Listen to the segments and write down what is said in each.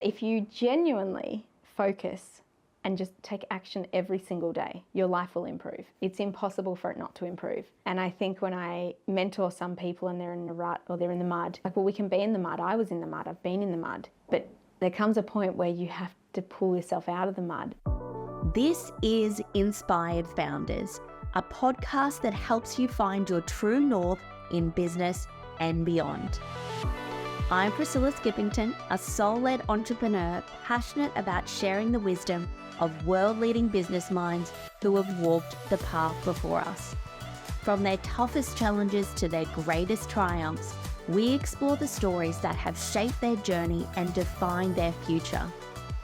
If you genuinely focus and just take action every single day, your life will improve. It's impossible for it not to improve. And I think when I mentor some people and they're in a rut or they're in the mud, like, well, we can be in the mud. I was in the mud. I've been in the mud. But there comes a point where you have to pull yourself out of the mud. This is Inspired Founders, a podcast that helps you find your true north in business and beyond. I'm Priscilla Skippington, a soul-led entrepreneur passionate about sharing the wisdom of world-leading business minds who have walked the path before us. From their toughest challenges to their greatest triumphs, we explore the stories that have shaped their journey and defined their future.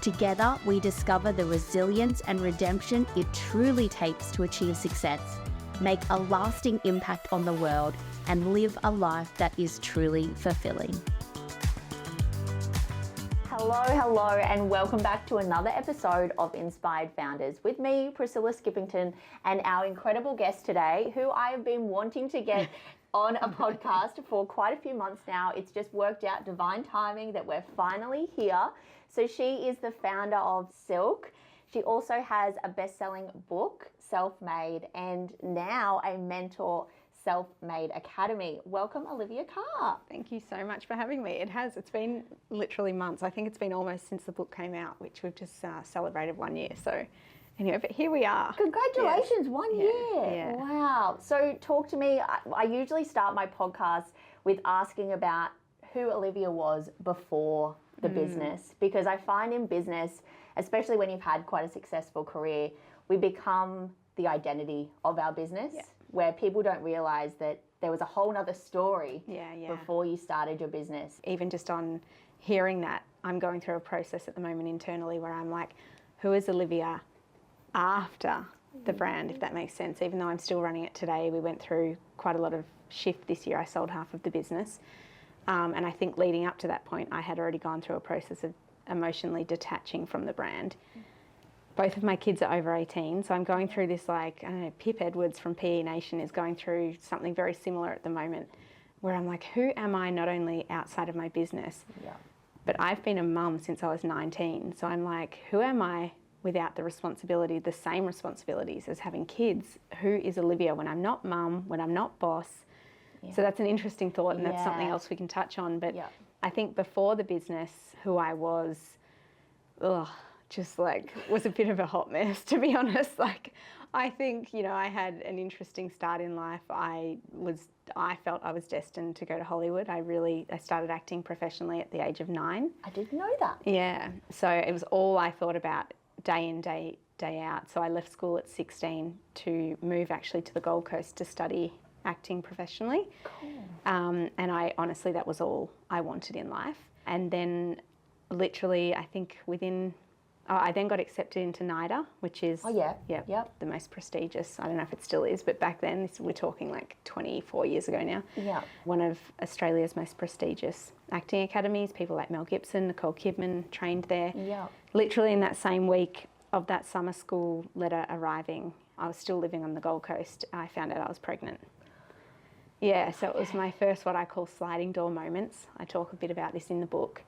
Together, we discover the resilience and redemption it truly takes to achieve success, make a lasting impact on the world, and live a life that is truly fulfilling. Hello, and welcome back to another episode of Inspired Founders with me, Priscilla Skippington, and our incredible guest today, who I have been wanting to get on a podcast for quite a few months now. It's just worked out, divine timing, that we're finally here. So she is the founder of Silk. She also has a best-selling book, Self-Made, and now a mentor, Self-Made Academy. Welcome, Olivia Carr. Thank you so much for having me. It's been literally months. I think it's been almost since the book came out, which we've just celebrated 1 year. So anyway, but here we are. Congratulations, yeah. 1 year. Yeah. Wow. So talk to me. I usually start my podcast with asking about who Olivia was before the business, because I find in business, especially when you've had quite a successful career, we become the identity of our business, where people don't realize that there was a whole nother story before you started your business. Even just on hearing that, I'm going through a process at the moment internally where I'm like, who is Olivia after the brand, if that makes sense? Even though I'm still running it today, we went through quite a lot of shift this year. I sold half of the business. And I think leading up to that point, I had already gone through a process of emotionally detaching from the brand. Both of my kids are over 18, so I'm going through this, like, I don't know, Pip Edwards from PE Nation is going through something very similar at the moment, where I'm like, who am I not only outside of my business, but I've been a mum since I was 19. So I'm like, who am I without the responsibility, the same responsibilities as having kids? Who is Olivia when I'm not mum, when I'm not boss? So that's an interesting thought, and that's something else we can touch on. But I think before the business, who I was, just like was a bit of a hot mess, to be honest. Like, I think, I had an interesting start in life. I felt I was destined to go to Hollywood. I started acting professionally at the age of 9. I didn't know that. Yeah. So it was all I thought about day in, day out. So I left school at 16 to move actually to the Gold Coast to study acting professionally. Cool. And I honestly, that was all I wanted in life. And then literally, I think I then got accepted into NIDA, which is the most prestigious. I don't know if it still is, but back then, we're talking like 24 years ago now. Yeah. One of Australia's most prestigious acting academies. People like Mel Gibson, Nicole Kidman trained there. Yeah. Literally in that same week of that summer school letter arriving, I was still living on the Gold Coast. I found out I was pregnant. Yeah, so it was my first what I call sliding door moments. I talk a bit about this in the book.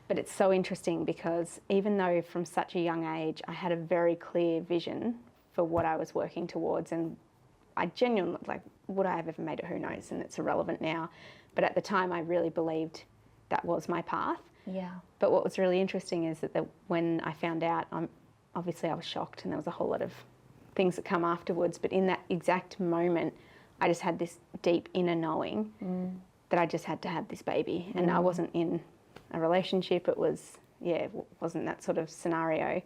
But it's so interesting because even though from such a young age I had a very clear vision for what I was working towards, and I genuinely, like, would I have ever made it? Who knows? And it's irrelevant now. But at the time I really believed that was my path. Yeah. But what was really interesting is that when I found out, obviously I was shocked, and there was a whole lot of things that come afterwards. But in that exact moment, I just had this deep inner knowing that I just had to have this baby. And I wasn't in a relationship. It wasn't that sort of scenario.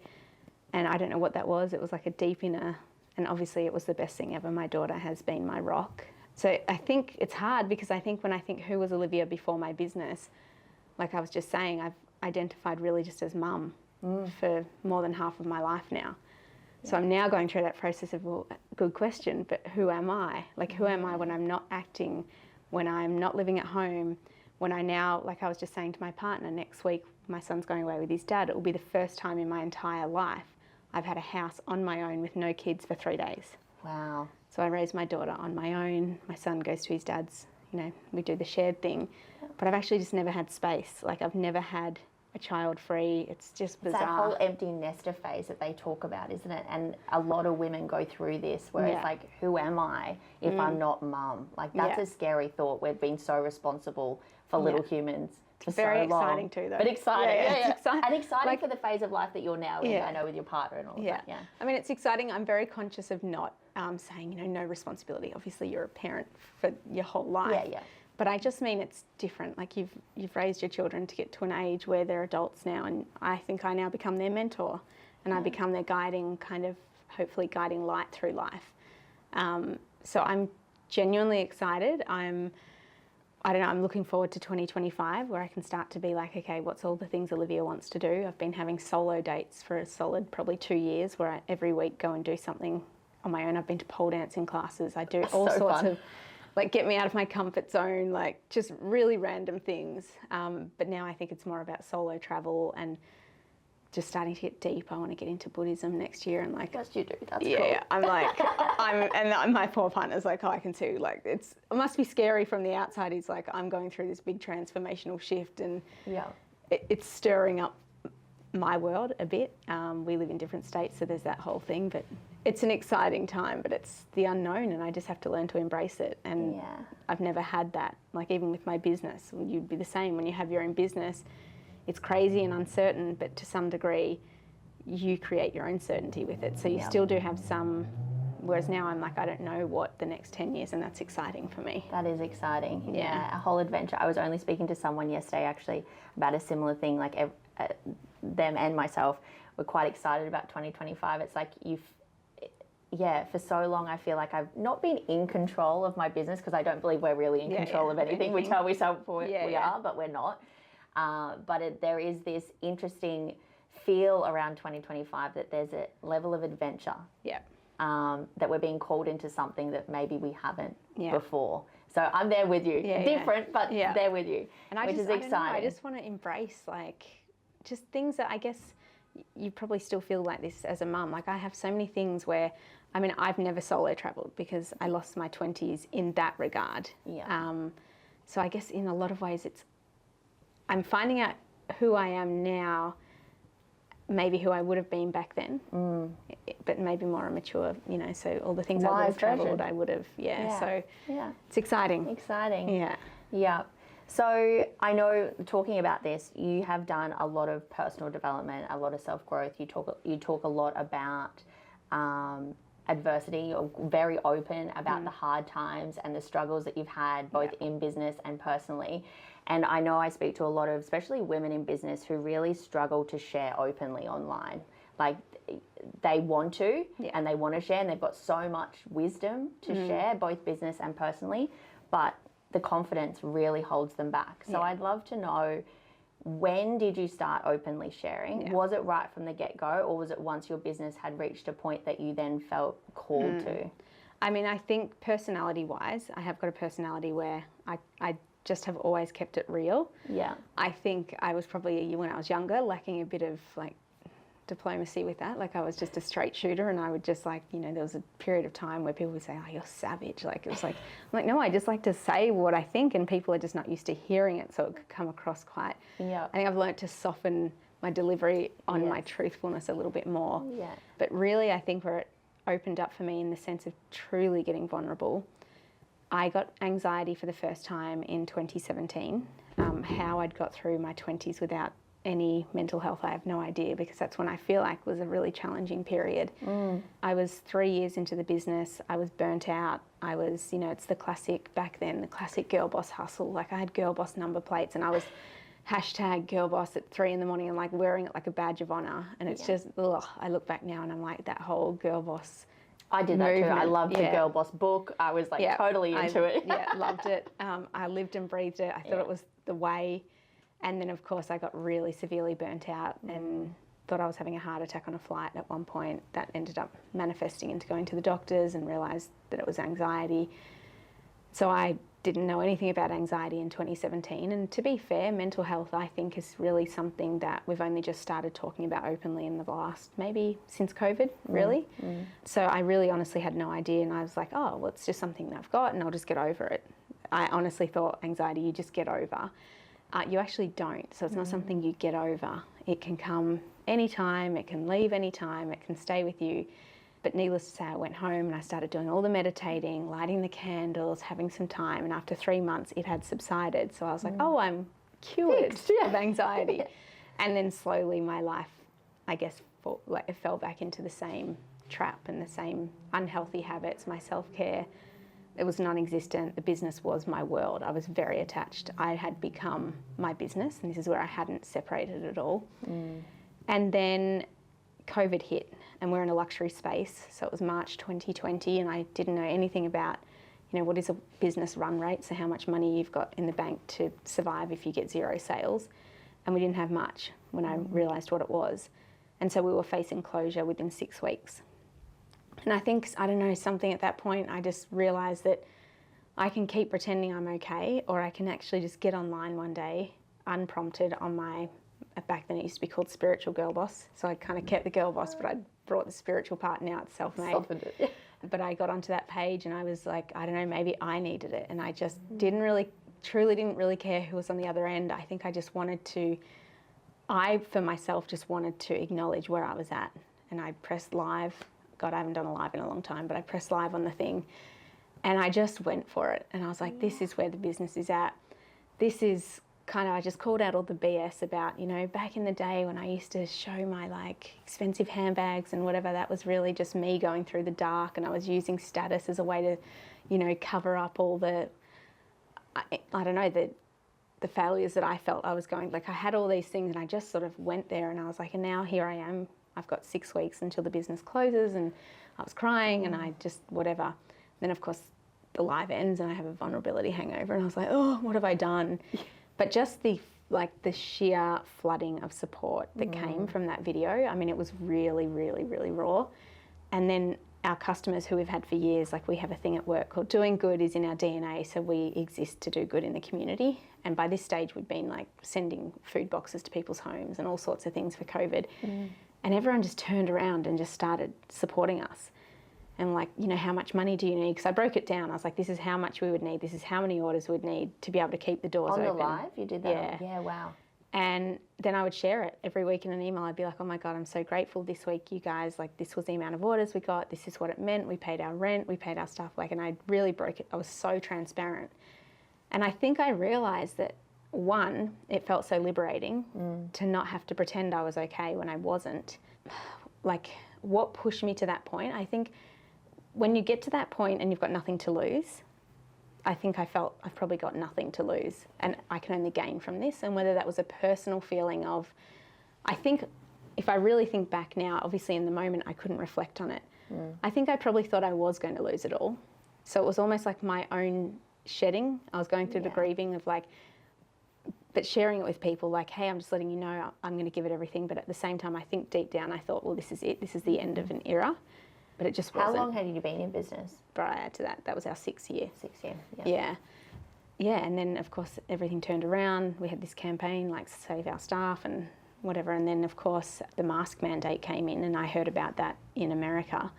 And I don't know what that was. It was like a deep inner, and obviously it was the best thing ever. My daughter has been my rock. So I think it's hard, because I think when I think who was Olivia before my business, like I was just saying, I've identified really just as mum for more than half of my life now. So I'm now going through that process of, well, good question, but who am I? Like, who am I when I'm not acting, when I'm not living at home, when I now, like I was just saying to my partner, next week my son's going away with his dad. It will be the first time in my entire life I've had a house on my own with no kids for 3 days. Wow. So I raised my daughter on my own. My son goes to his dad's, we do the shared thing. But I've actually just never had space. Like, I've never had child-free. It's just bizarre. It's that whole empty nester phase that they talk about, isn't it? And a lot of women go through this where it's like, who am I if I'm not mum? Like, that's a scary thought. We've been so responsible for little humans for so long. Very exciting too, though. But exciting. It's exciting. And exciting for the phase of life that you're now in, I know, with your partner and all of that. Yeah. I mean, it's exciting. I'm very conscious of not saying, no responsibility. Obviously, you're a parent for your whole life. Yeah. But I just mean it's different. Like you've raised your children to get to an age where they're adults now, and I think I now become their mentor, and I become their guiding hopefully guiding light through life. So I'm genuinely excited. I don't know, I'm looking forward to 2025 where I can start to be like, okay, what's all the things Olivia wants to do? I've been having solo dates for a solid probably 2 years where I every week go and do something on my own. I've been to pole dancing classes. I do all sorts of get me out of my comfort zone, just really random things. But now I think it's more about solo travel and just starting to get deep. I want to get into Buddhism next year and Yes, you do. That's cool. Yeah, I'm and my poor partner's like, oh, I can see, it must be scary from the outside. He's like, I'm going through this big transformational shift and it's stirring up my world a bit. We live in different states, so there's that whole thing, but it's an exciting time, but it's the unknown and I just have to learn to embrace it. And I've never had that. Even with my business, you'd be the same. When you have your own business, it's crazy and uncertain, but to some degree, you create your own certainty with it. So you still do have some, whereas now I'm like, I don't know what the next 10 years, and that's exciting for me. That is exciting. Yeah, a whole adventure. I was only speaking to someone yesterday actually about a similar thing, them and myself were quite excited about 2025. It's like for so long I feel like I've not been in control of my business because I don't believe we're really in control of anything. We tell ourselves we are, but we're not. But there is this interesting feel around 2025 that there's a level of adventure. Yeah. That we're being called into something that maybe we haven't before. So I'm there with you. Different, but there with you, and which is exciting. I just want to embrace just things that I guess you probably still feel like this as a mum. I have so many things where, I've never solo traveled because I lost my 20s in that regard. Yeah. So I guess in a lot of ways I'm finding out who I am now, maybe who I would have been back then, but maybe more mature, so all the things I would have travelled, I would have, so it's exciting. Yeah. So I know, talking about this, you have done a lot of personal development, a lot of self-growth. You talk a lot about adversity. You're very open about the hard times and the struggles that you've had, both in business and personally. And I know I speak to a lot of, especially women in business, who really struggle to share openly online. They want to, and they want to share, and they've got so much wisdom to share, both business and personally, but the confidence really holds them back. So I'd love to know, when did you start openly sharing? Yeah. Was it right from the get-go, or was it once your business had reached a point that you then felt called to? I think personality-wise, I have got a personality where I just have always kept it real. Yeah. I think I was probably, when I was younger, lacking a bit of diplomacy with that. I was just a straight shooter, and I would just there was a period of time where people would say, oh, you're savage. It was I'm like, no, I just like to say what I think, and people are just not used to hearing it, so it could come across quite. I think I've learned to soften my delivery on my truthfulness a little bit more. Yeah. But really, I think where it opened up for me in the sense of truly getting vulnerable, I got anxiety for the first time in 2017. How I'd got through my 20s without any mental health, I have no idea, because that's when I feel like was a really challenging period. I was 3 years into the business. I was burnt out. I was, it's the classic, back then, the classic girl boss hustle. I had girl boss number plates, and I was #girl boss at 3 a.m. and wearing it like a badge of honor. And it's just, I look back now and I'm like, that whole girl boss I did that movement. Too. I loved the Girl Boss book. I was totally into it. Loved it. I lived and breathed it. I thought it was the way. And then, of course, I got really severely burnt out and thought I was having a heart attack on a flight at one point. That ended up manifesting into going to the doctors, and realised that it was anxiety. So I didn't know anything about anxiety in 2017. And to be fair, mental health, I think, is really something that we've only just started talking about openly in the last, maybe since COVID, really. So I really honestly had no idea. And I was like, oh, well, it's just something that I've got and I'll just get over it. I honestly thought anxiety, you just get over. You actually don't. So it's not something you get over. It can come anytime, it can leave anytime, it can stay with you. But needless to say, I went home and I started doing all the meditating, lighting the candles, having some time. And after 3 months, it had subsided. So I was like, oh, I'm cured of anxiety. And then slowly my life, I guess, it fell back into the same trap and the same unhealthy habits, my self-care. It was non-existent. The business was my world. I was very attached. I had become my business, and this is where I hadn't separated at all. And then COVID hit, and we're in a luxury space. So it was March 2020, and I didn't know anything about, what is a business run rate, so how much money you've got in the bank to survive if you get 0 sales. And we didn't have much when I realised what it was. And so we were facing closure within 6 weeks. And I think, something at that point, I just realised that I can keep pretending I'm okay, or I can actually just get online one day, unprompted, on my, back then it used to be called Spiritual Girl Boss. So I kind of kept the Girl Boss, but I brought the spiritual part now, it's self-made. Softened it. But I got onto that page and I was like, maybe I needed it. And I just truly didn't really care who was on the other end. I think I just wanted to, for myself, just wanted to acknowledge where I was at. And I pressed live. God, I haven't done a live in a long time, but I pressed live on the thing and I just went for it. And I was like, this is where the business is at. This is I just called out all the BS about, back in the day when I used to show my expensive handbags and whatever, that was really just me going through the dark, and I was using status as a way to, cover up all the, the failures that I felt I was going, I had all these things and I just sort of went there, and I was like, and now here I am. I've got 6 weeks until the business closes, and I was crying and I just, whatever. Then of course the live ends and I have a vulnerability hangover, and I was like, oh, what have I done? But just the sheer flooding of support that came from that video, it was really, really, really raw. And then our customers who we've had for years, we have a thing at work called doing good is in our DNA, so we exist to do good in the community. And by this stage we'd been sending food boxes to people's homes and all sorts of things for COVID. And everyone just turned around and just started supporting us. And how much money do you need? Because I broke it down. I was like, this is how much we would need. This is how many orders we'd need to be able to keep the doors open. On the live? You did that? Yeah. Yeah, wow. And then I would share it every week in an email. I'd be like, oh my God, I'm so grateful this week, you guys. This was the amount of orders we got. This is what it meant. We paid our rent. We paid our stuff. And I really broke it. I was so transparent. And I think I realised that, one, it felt so liberating to not have to pretend I was okay when I wasn't. What pushed me to that point? I think when you get to that point and you've got nothing to lose, I think I felt I've probably got nothing to lose and I can only gain from this. And whether that was a personal feeling of, I think if I really think back now, obviously in the moment I couldn't reflect on it. I think I probably thought I was going to lose it all. So it was almost like my own shedding. I was going through the grieving of but sharing it with people, hey, I'm just letting you know I'm going to give it everything. But at the same time, I think deep down I thought, well, this is it. This is the end of an era. But it just wasn't. How long had you been in business? Prior to that, that was our 6th year. 6th year, yeah. Yeah, and then of course everything turned around. We had this campaign, save our staff and whatever. And then of course the mask mandate came in and I heard about that in America. And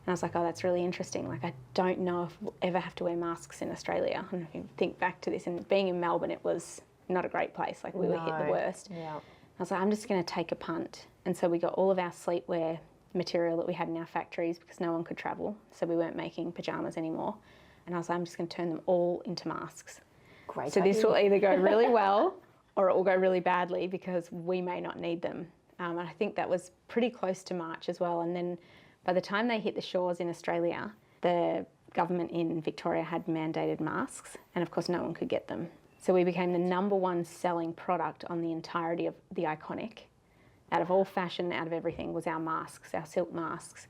I was like, oh, that's really interesting. I don't know if we'll ever have to wear masks in Australia. And if you think back to this, and being in Melbourne, it was not a great place. We were hit the worst. Yeah. I was like, I'm just going to take a punt. And so we got all of our sleepwear material that we had in our factories because no one could travel. So we weren't making pyjamas anymore. And I was like, I'm just going to turn them all into masks. Great So idea. this will either go really well or it will go really badly because we may not need them. And I think that was pretty close to March as well. And then by the time they hit the shores in Australia, the government in Victoria had mandated masks. And of course, no one could get them. So we became the #1 selling product on the entirety of the Iconic. Out of all fashion, out of everything, was our masks, our silk masks.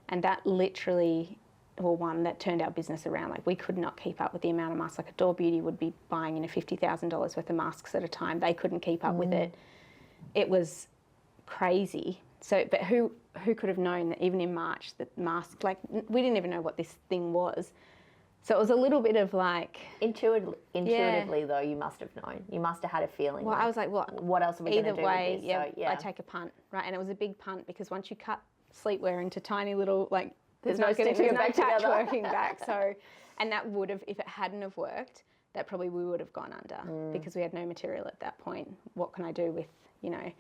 And that literally, that turned our business around. We could not keep up with the amount of masks. Adore Beauty would be buying $50,000 worth of masks at a time. They couldn't keep up with it. It was crazy. So, but who could have known that even in March, that masks, we didn't even know what this thing was. So it was a little bit of Intuitively though, you must have known. You must have had a feeling. Well, I was like, what else are we going to do with this? Yeah, So, yeah. I take a punt, right? And it was a big punt because once you cut sleepwear into tiny little, There's no stitching it back patch together. working back. So, and that would have, if it hadn't have worked, that probably we would have gone under because we had no material at that point. What can I do with, you know?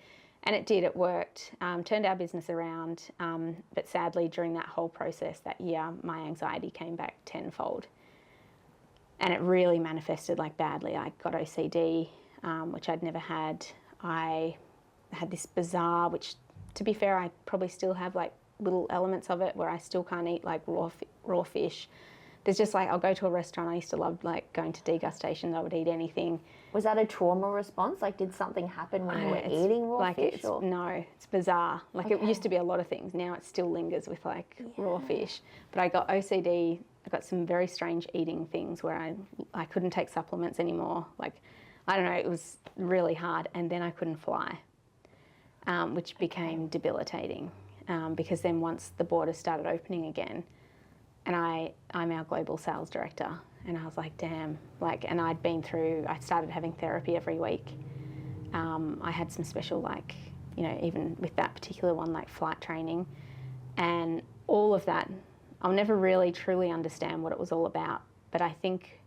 And it did, it worked, turned our business around. But sadly, during that whole process that year, my anxiety came back tenfold. And it really manifested like badly. I got OCD, which I'd never had. I had this bizarre, which to be fair, I probably still have like little elements of it where I still can't eat like raw fish. There's just like, I'll go to a restaurant. I used to love like going to degustations. I would eat anything. Was that a trauma response? Like, did something happen when you were eating raw fish? No, it's bizarre. Like it used to be a lot of things. Now it still lingers with like raw fish. But I got OCD. I got some very strange eating things where I couldn't take supplements anymore. Like, I don't know, it was really hard. And then I couldn't fly, which became debilitating because then once the borders started opening again, and I'm our global sales director, and I was like, damn, like, and I started having therapy every week. I had some special, like, you know, even with that particular one, like flight training, and all of that. I'll never really truly understand what it was all about, but I think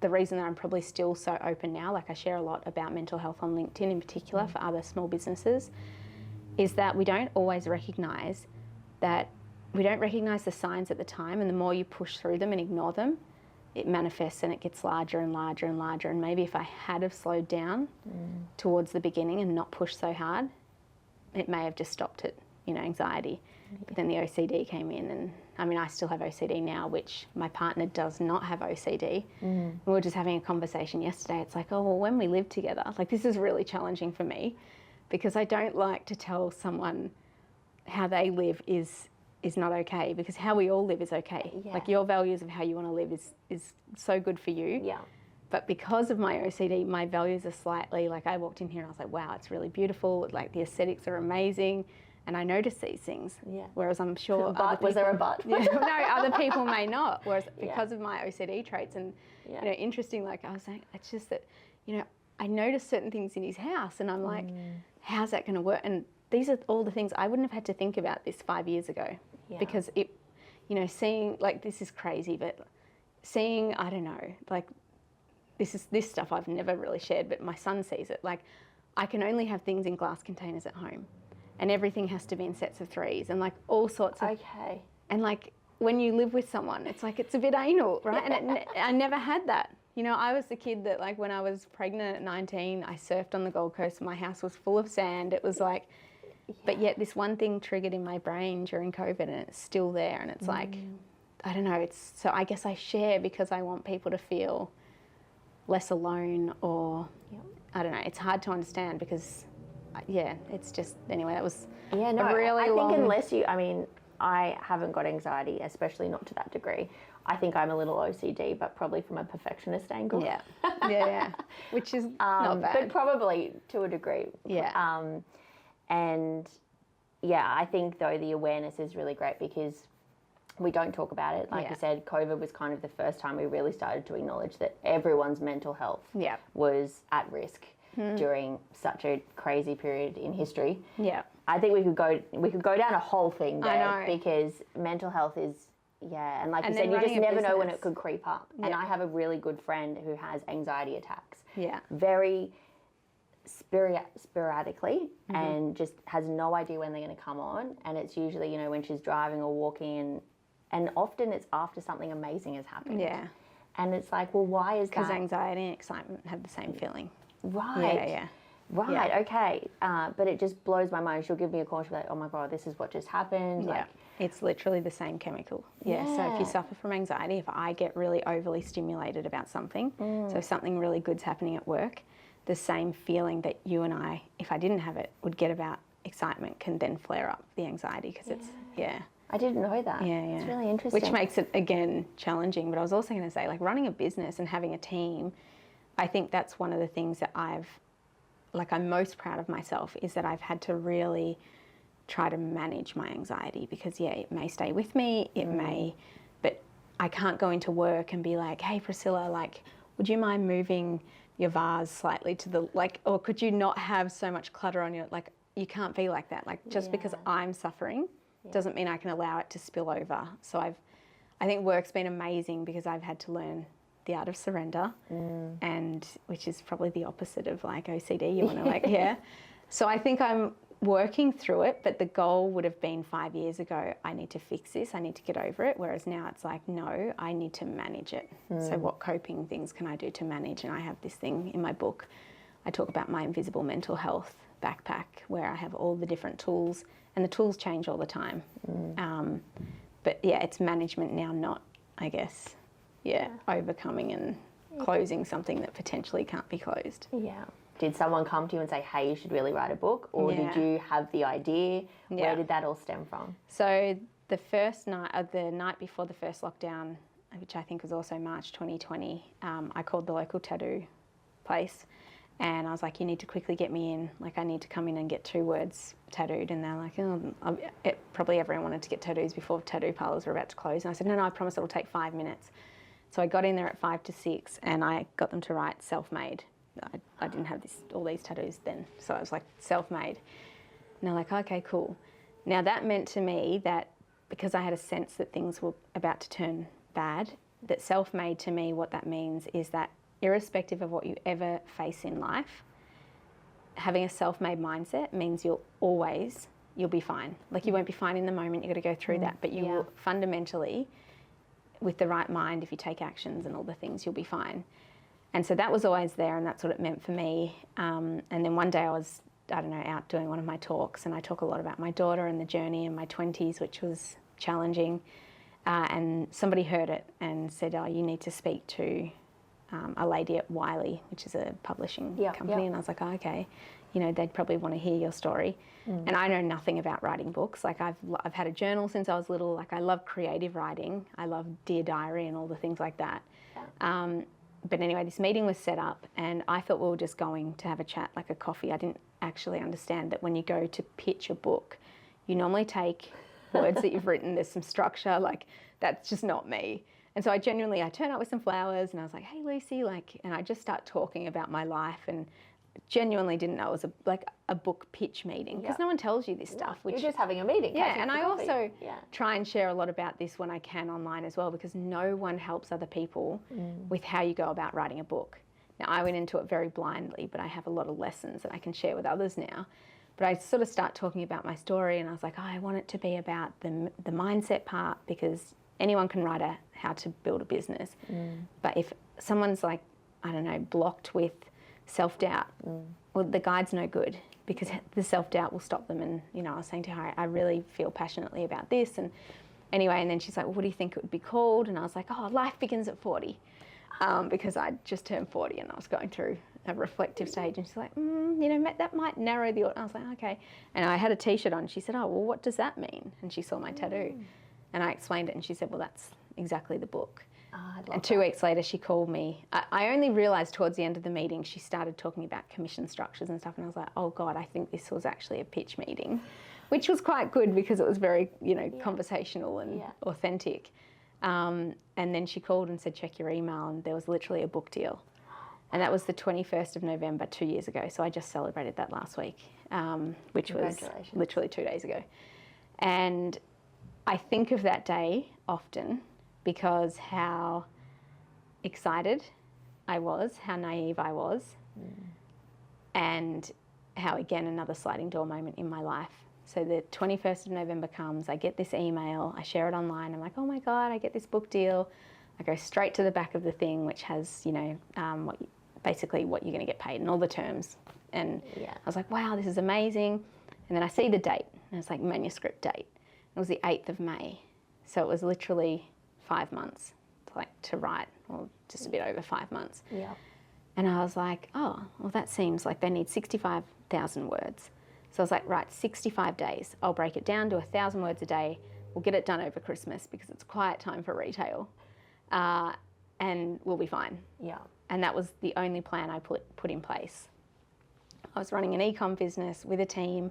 the reason that I'm probably still so open now, like I share a lot about mental health on LinkedIn in particular for other small businesses, is that we don't always recognise the signs at the time, and the more you push through them and ignore them, it manifests and it gets larger and larger and larger. And maybe if I had have slowed down towards the beginning and not pushed so hard, it may have just stopped it, you know, anxiety. But then the OCD came in, and I mean, I still have OCD now, which my partner does not have OCD. We were just having a conversation yesterday. It's like, oh, well, when we live together, like this is really challenging for me because I don't like to tell someone how they live is not okay, because how we all live is okay. Yeah. Like your values of how you want to live is so good for you. Yeah. But because of my OCD, my values are slightly, like I walked in here and I was like, wow, it's really beautiful. Like the aesthetics are amazing. And I notice these things. Yeah. Whereas I'm sure Was there a but? Yeah, no, other people may not. Whereas because of my OCD traits and, you know, interesting, like I was saying, it's just that, you know, I notice certain things in his house and I'm like, how's that going to work? And these are all the things I wouldn't have had to think about this 5 years ago because it, you know, seeing, like, this is crazy, but seeing, I don't know, like, this stuff I've never really shared, but my son sees it. Like, I can only have things in glass containers at home and everything has to be in sets of 3s and, like, all sorts of... Okay. And, like, when you live with someone, it's like, it's a bit anal, right? And I never had that. You know, I was the kid that, like, when I was pregnant at 19, I surfed on the Gold Coast. My house was full of sand. It was like... But yet this one thing triggered in my brain during COVID and it's still there. And it's like, I don't know, so I guess I share because I want people to feel less alone or, I don't know, it's hard to understand because, it's just, anyway, that was a really long... I think unless you, I mean, I haven't got anxiety, especially not to that degree. I think I'm a little OCD, but probably from a perfectionist angle. Yeah, which is not bad. But probably to a degree. Yeah. And I think though the awareness is really great because we don't talk about it. Like you said, COVID was kind of the first time we really started to acknowledge that everyone's mental health was at risk during such a crazy period in history. Yeah. I think we could go down a whole thing there because mental health is and like you said, you just never know when it could creep up. And I have a really good friend who has anxiety attacks. Yeah. Very sporadically and just has no idea when they're going to come on, and it's usually, you know, when she's driving or walking, and often it's after something amazing has happened. And it's like, well, why is that? Because anxiety and excitement have the same feeling. Right. Okay. But it just blows my mind. She'll give me a call, she'll be like, oh my God, this is what just happened. Like, it's literally the same chemical. So if you suffer from anxiety, if I get really overly stimulated about something, so something really good's happening at work, the same feeling that you and I, if I didn't have it, would get about excitement can then flare up the anxiety because it's, I didn't know that. It's really interesting. Which makes it, again, challenging. But I was also going to say, like, running a business and having a team, I think that's one of the things that I'm most proud of myself is that I've had to really try to manage my anxiety because, it may stay with me, it may, but I can't go into work and be like, hey, Priscilla, like, would you mind moving your vase slightly to the, like, or could you not have so much clutter on your, like, you can't be like that. Like, just because I'm suffering doesn't mean I can allow it to spill over. So I think work's been amazing because I've had to learn The Art of Surrender, and which is probably the opposite of like OCD. You want to like, yeah. So I think I'm working through it, but the goal would have been 5 years ago, I need to fix this, I need to get over it. Whereas now it's like, no, I need to manage it. So what coping things can I do to manage? And I have this thing in my book, I talk about my invisible mental health backpack, where I have all the different tools, and the tools change all the time. But yeah, it's management now, not, I guess, overcoming and closing something that potentially can't be closed. Yeah. Did someone come to you and say, hey, you should really write a book? Or did you have the idea? Where did that all stem from? So the first night, the night before the first lockdown, which I think was also March 2020, I called the local tattoo place and I was like, you need to quickly get me in. Like, I need to come in and get 2 words tattooed. And they're like, oh, probably everyone wanted to get tattoos before tattoo parlours were about to close. And I said, no, I promise it'll take 5 minutes. So I got in there at 5 to 6 and I got them to write self-made. I didn't have all these tattoos then. So I was like, self-made. And they're like, okay, cool. Now that meant to me that because I had a sense that things were about to turn bad, that self-made to me, what that means is that irrespective of what you ever face in life, having a self-made mindset means you'll be fine. Like, you won't be fine in the moment, you've got to go through that, but you will fundamentally, with the right mind, if you take actions and all the things, you'll be fine. And so that was always there, and that's what it meant for me. And then one day I was, out doing one of my talks, and I talk a lot about my daughter and the journey in my 20s, which was challenging. And somebody heard it and said, oh, you need to speak to a lady at Wiley, which is a publishing company. And I was like, oh, okay, they'd probably want to hear your story. And I know nothing about writing books. Like, I've had a journal since I was little. Like, I love creative writing. I love Dear Diary and all the things like that. But anyway, this meeting was set up and I thought we were just going to have a chat, like a coffee. I didn't actually understand that when you go to pitch a book, you normally take words that you've written, there's some structure, like, that's just not me. And so I turn up with some flowers and I was like, hey, Lucy, and I just start talking about my life, and genuinely didn't know it was a book pitch meeting, because no one tells you this stuff. You're just having a meeting. Yeah, and I also try and share a lot about this when I can online as well, because no one helps other people with how you go about writing a book. Now, I went into it very blindly, but I have a lot of lessons that I can share with others now. But I sort of start talking about my story, and I was like, oh, I want it to be about the mindset part, because anyone can write how to build a business. But if someone's blocked with self-doubt, well, the guide's no good, because the self-doubt will stop them. And, I was saying to her, I really feel passionately about this. And anyway, and then she's like, well, what do you think it would be called? And I was like, oh, Life Begins at 40, because I'd just turned 40 and I was going through a reflective stage. And she's like, that might narrow the audience. I was like, okay. And I had a T-shirt on. She said, oh, well, what does that mean? And she saw my tattoo. And I explained it, and she said, well, that's exactly the book. And 2 weeks later, she called me. I only realised towards the end of the meeting, she started talking about commission structures and stuff. And I was like, oh, God, I think this was actually a pitch meeting, which was quite good because it was very, conversational and authentic. And then she called and said, check your email. And there was literally a book deal. And that was the 21st of November, 2 years ago. So I just celebrated that last week, which was literally 2 days ago. And I think of that day often, because how excited I was, how naive I was, and how, again, another sliding door moment in my life. So the 21st of November comes, I get this email, I share it online, I'm like, oh my God, I get this book deal. I go straight to the back of the thing, which has, basically what you're going to get paid and all the terms. And I was like, wow, this is amazing. And then I see the date, and it's like manuscript date. It was the 8th of May. So it was literally 5 months to write, or just a bit over 5 months. Yeah. And I was like, oh, well, that seems like they need 65,000 words. So I was like, right, 65 days. I'll break it down to 1,000 words a day. We'll get it done over Christmas because it's quiet time for retail. And we'll be fine. Yeah. And that was the only plan I put in place. I was running an e-com business with a team.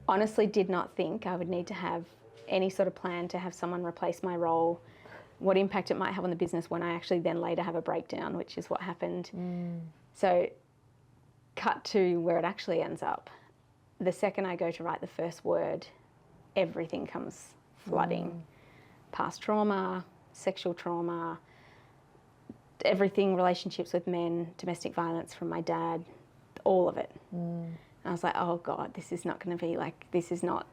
Honestly did not think I would need to have any sort of plan to have someone replace my role, what impact it might have on the business when I actually then later have a breakdown, which is what happened. So cut to where it actually ends up. The second I go to write the first word, everything comes flooding. Past trauma, sexual trauma, everything, relationships with men, domestic violence from my dad, all of it. And I was like, oh God, this is not going to be like, this is not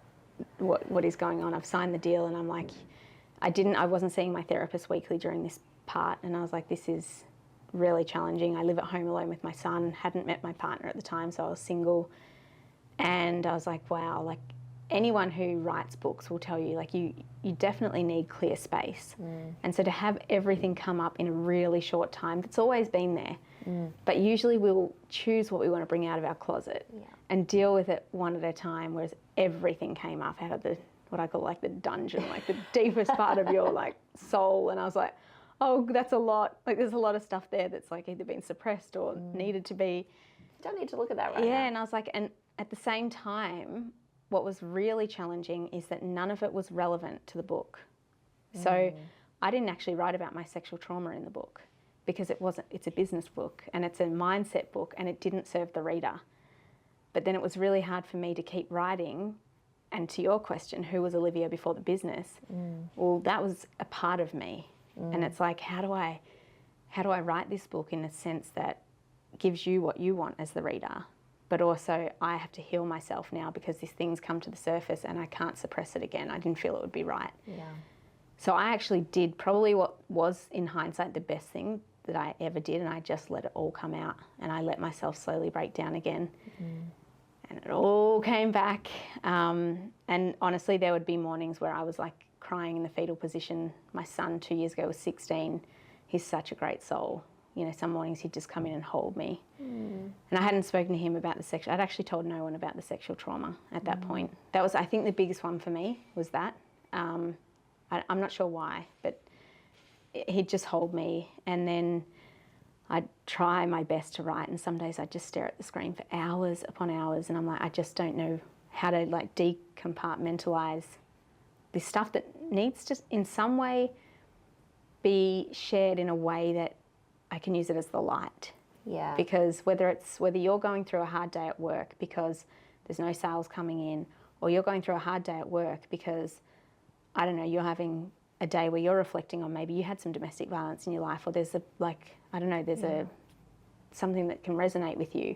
what is going on. I've signed the deal, and I'm like, I wasn't seeing my therapist weekly during this part, and I was like, this is really challenging. I live at home alone with my son, hadn't met my partner at the time, so I was single. And I was like, wow, like anyone who writes books will tell you, like you definitely need clear space. And so to have everything come up in a really short time, that's always been there. But usually we'll choose what we want to bring out of our closet and deal with it one at a time, whereas everything came up out of the, what I call like the dungeon, like the deepest part of your like soul. And I was like, oh, that's a lot. Like there's a lot of stuff there that's like either been suppressed or needed to be. You don't need to look at that right now. Yeah, and I was like, and at the same time, what was really challenging is that none of it was relevant to the book. So I didn't actually write about my sexual trauma in the book because it's a business book and it's a mindset book, and it didn't serve the reader. But then it was really hard for me to keep writing. And to your question, who was Olivia before the business? Well, that was a part of me. And it's like, how do I write this book in a sense that gives you what you want as the reader, but also I have to heal myself now because these things come to the surface and I can't suppress it again. I didn't feel it would be right. Yeah. So I actually did probably what was in hindsight the best thing that I ever did, and I just let it all come out, and I let myself slowly break down again. And it all came back. And honestly, there would be mornings where I was like crying in the fetal position. My son 2 years ago was 16. He's such a great soul. You know, some mornings he'd just come in and hold me. And I hadn't spoken to him about the sexual, I'd actually told no one about the sexual trauma at that point. That was, I think, the biggest one for me was that. I'm not sure why, but he'd just hold me, and then I'd try my best to write, and some days I'd just stare at the screen for hours upon hours, and I'm like, I just don't know how to like decompartmentalize this stuff that needs to in some way be shared in a way that I can use it as the light. Yeah. Because whether you're going through a hard day at work because there's no sales coming in, or you're going through a hard day at work because, I don't know, you're having a day where you're reflecting on maybe you had some domestic violence in your life, or there's something that can resonate with you.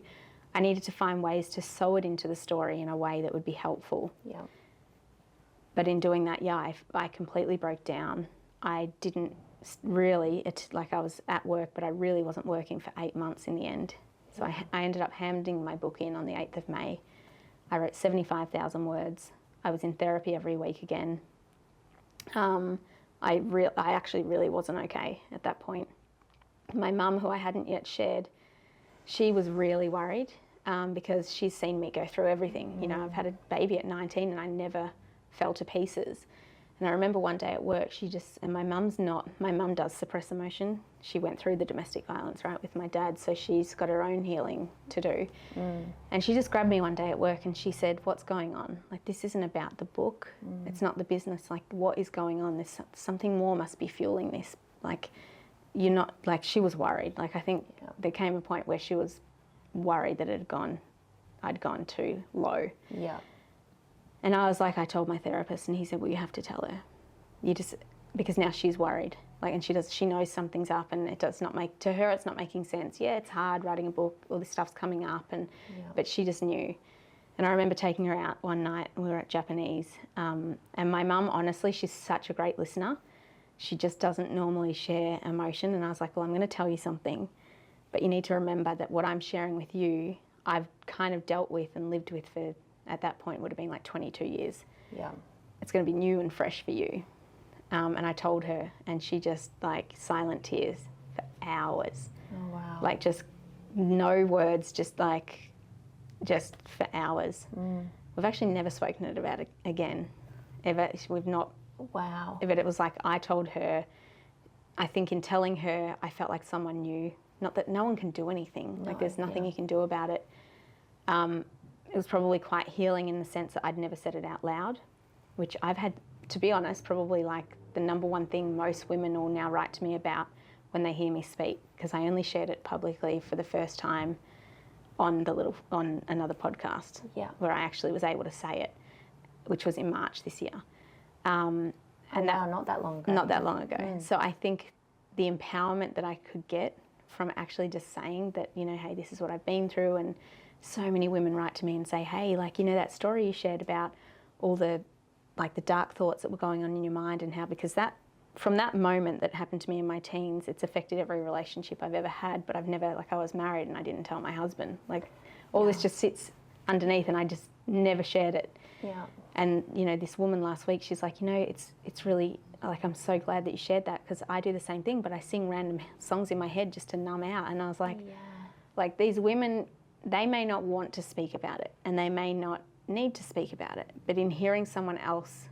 I needed to find ways to sew it into the story in a way that would be helpful. Yeah. But in doing that, I completely broke down. I didn't really, I was at work, but I really wasn't working for 8 months in the end. So I ended up handing my book in on the 8th of May. I wrote 75,000 words. I was in therapy every week again. I actually really wasn't okay at that point. My mum, who I hadn't yet shared, she was really worried because she's seen me go through everything. You know, I've had a baby at 19 and I never fell to pieces. And I remember one day at work, my mum does suppress emotion. She went through the domestic violence, right, with my dad, so she's got her own healing to do. And she just grabbed me one day at work and she said, what's going on? Like, this isn't about the book. It's not the business. Like, what is going on? There's something more must be fueling this. Like, you're not, like, she was worried. Like, I think there came a point where she was worried that I'd gone too low. Yeah. And I was like, I told my therapist, and he said, well, you have to tell her. Because now she's worried. Like, and she knows something's up, and it's not making sense. Yeah, it's hard writing a book, all this stuff's coming up, but she just knew. And I remember taking her out one night, and we were at Japanese, and my mum, honestly, she's such a great listener. She just doesn't normally share emotion, and I was like, well, I'm going to tell you something, but you need to remember that what I'm sharing with you, I've kind of dealt with and lived with for, at that point, would have been like 22 years. Yeah. It's going to be new and fresh for you. And I told her, and she just, like, silent tears for hours. Oh, wow. Like, just no words, just for hours. We've actually never spoken about it again, ever. We've not. Wow. But it was like, I told her, I think in telling her, I felt like someone knew. Not that no one can do anything. Like, there's nothing you can do about it. It was probably quite healing in the sense that I'd never said it out loud, which I've had, to be honest, probably like the number one thing most women will now write to me about when they hear me speak, because I only shared it publicly for the first time on another podcast, where I actually was able to say it, which was in March this year. Not that long ago. Not that long ago. So I think the empowerment that I could get from actually just saying that, you know, hey, this is what I've been through. And so many women write to me and say, hey, like, you know, that story you shared about all the, like, the dark thoughts that were going on in your mind, and how, because that, from that moment that happened to me in my teens, it's affected every relationship I've ever had. But I've never, like, I was married and I didn't tell my husband. Like, all this just sits underneath, and I just never shared it. Yeah. And, you know, this woman last week, she's like, you know, it's really, like, I'm so glad that you shared that, because I do the same thing, but I sing random songs in my head just to numb out. And I was like, like, these women, they may not want to speak about it, and they may not need to speak about it, but in hearing someone else,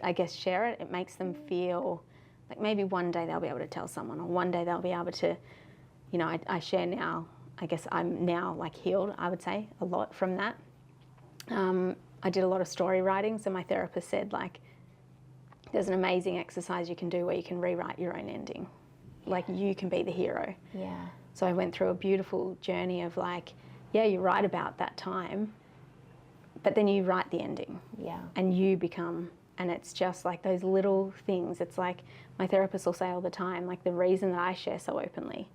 I guess, share it, it makes them feel like maybe one day they'll be able to tell someone, or one day they'll be able to, you know, I share now, I guess I'm now, like, healed, I would say, a lot from that. I did a lot of story writing, so my therapist said, like, there's an amazing exercise you can do where you can rewrite your own ending. Like, you can be the hero. Yeah. So I went through a beautiful journey of, like, yeah, you write about that time, but then you write the ending. Yeah. And you become, and it's just like those little things. It's like my therapist will say all the time, like, the reason that I share so openly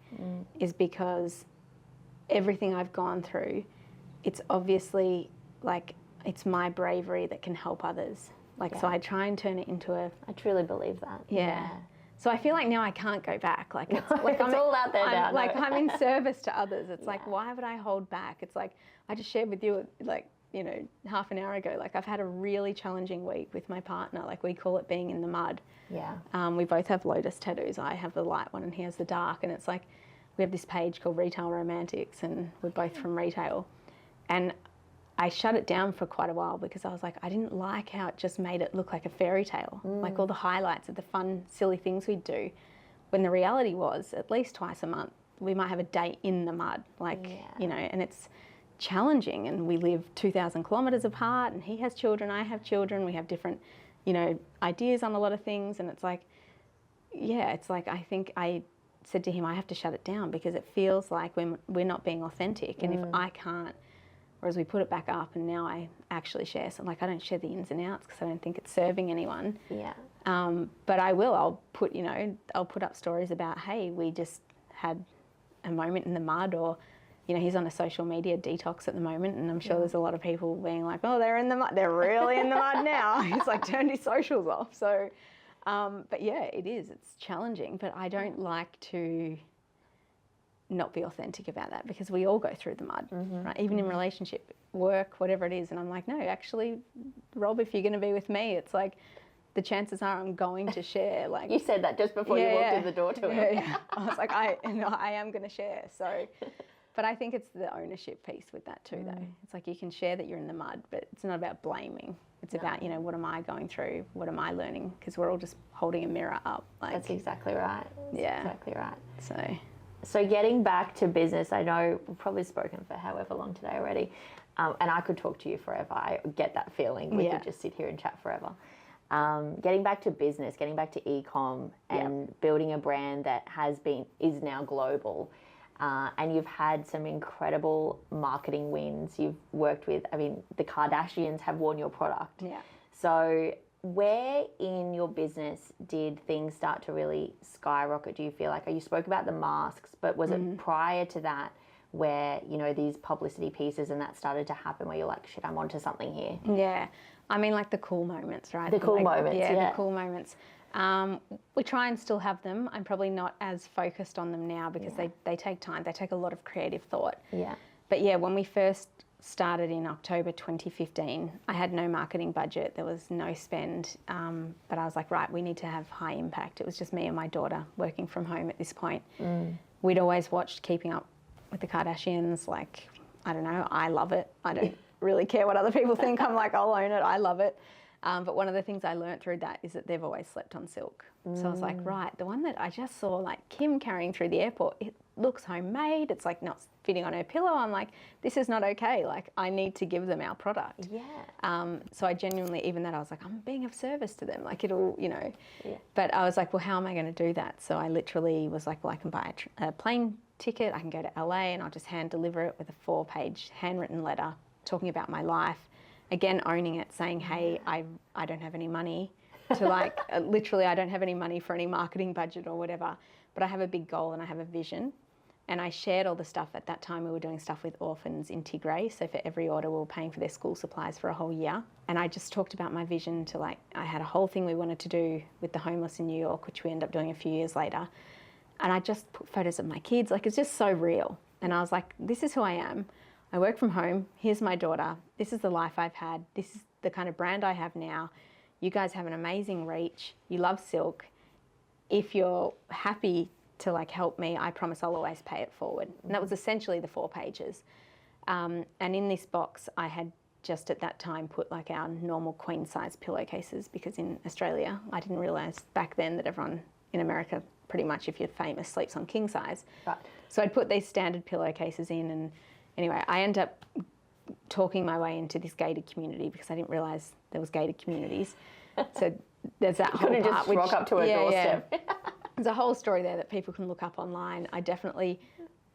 is because everything I've gone through, it's obviously, like, it's my bravery that can help others. Like, so I try and turn it into a... I truly believe that. Yeah. So I feel like now I can't go back. Like, it's, like, it's all out there now. Like, I'm in service to others. It's like, why would I hold back? It's like, I just shared with you, like, you know, half an hour ago, like, I've had a really challenging week with my partner. Like, we call it being in the mud. Yeah. We both have lotus tattoos. I have the light one and he has the dark. And it's like, we have this page called Retail Romantics, and we're both from retail. And I shut it down for quite a while because I was like, I didn't like how it just made it look like a fairy tale, like all the highlights of the fun, silly things we'd do. When the reality was, at least twice a month, we might have a day in the mud, like, you know, and it's challenging. And we live 2,000 kilometres apart, and he has children, I have children, we have different, you know, ideas on a lot of things. And it's like, yeah, it's like, I think I said to him, I have to shut it down because it feels like we're not being authentic. And if I can't, whereas we put it back up, and now I actually share. So, like, I don't share the ins and outs because I don't think it's serving anyone. Yeah. But I will. I'll put, you know, I'll put up stories about, hey, we just had a moment in the mud, or, you know, he's on a social media detox at the moment, and I'm sure there's a lot of people being like, oh, they're in the mud. They're really in the mud now. He's like, turned his socials off. So, but yeah, it is. It's challenging, but I don't like to not be authentic about that, because we all go through the mud, right? Even in relationship, work, whatever it is. And I'm like, no, actually, Rob, if you're going to be with me, it's like, the chances are I'm going to share. Like, You said that just before you walked in the door to him. Yeah. I was like, I am going to share. So, but I think it's the ownership piece with that too, though. It's like, you can share that you're in the mud, but it's not about blaming. It's about, you know, what am I going through? What am I learning? Because we're all just holding a mirror up. Like, That's exactly right. That's exactly right. So getting back to business, I know we've probably spoken for however long today already, and I could talk to you forever. I get that feeling. We could just sit here and chat forever. Getting back to business, getting back to e-com, and building a brand that is now global, and you've had some incredible marketing wins. You've worked with, I mean, the Kardashians have worn your product. Yeah. So where in your business did things start to really skyrocket, do you feel like? You spoke about the masks, but was it prior to that where, you know, these publicity pieces and that started to happen where you're like, shit, I'm onto something here? Yeah. I mean, like the cool moments, right? The cool moments, the cool moments. We try and still have them. I'm probably not as focused on them now because they take time. They take a lot of creative thought. Yeah. But yeah, when we first started in October 2015, I had no marketing budget. There was no spend. But I was like, right, we need to have high impact. It was just me and my daughter working from home at this point. We'd always watched Keeping Up with the Kardashians. Like, I don't know, I love it. I don't really care what other people think. I'm like, I'll own it. I love it. But one of the things I learned through that is that they've always slept on silk. So I was like, right, the one that I just saw, like Kim carrying through the airport, it looks homemade. It's like not fitting on her pillow. I'm like, this is not okay. Like, I need to give them our product. Yeah. So I genuinely, even that, I was like, I'm being of service to them. Like, it'll, you know. Yeah. But I was like, well, how am I going to do that? So I literally was like, well, I can buy a plane ticket. I can go to LA and I'll just hand deliver it with a 4-page handwritten letter talking about my life. Again, owning it, saying, hey, I don't have any money. to like, literally, I don't have any money for any marketing budget or whatever, but I have a big goal and I have a vision. And I shared all the stuff. At that time, we were doing stuff with orphans in Tigray. So for every order, we were paying for their school supplies for a whole year. And I just talked about my vision to like, I had a whole thing we wanted to do with the homeless in New York, which we ended up doing a few years later. And I just put photos of my kids. Like, it's just so real. And I was like, this is who I am. I work from home. Here's my daughter. This is the life I've had. This is the kind of brand I have now. You guys have an amazing reach. You love silk. If you're happy to like help me, I promise I'll always pay it forward. And that was essentially the 4 pages. And in this box, I had just at that time put like our normal queen size pillowcases, because in Australia, I didn't realise back then that everyone in America, pretty much if you're famous, sleeps on king size. Right. So I'd put these standard pillowcases in, and anyway, I ended up talking my way into this gated community because I didn't realise there was gated communities. So there's that whole part. Just rock up to a doorstep. Yeah. There's a whole story there that people can look up online. I definitely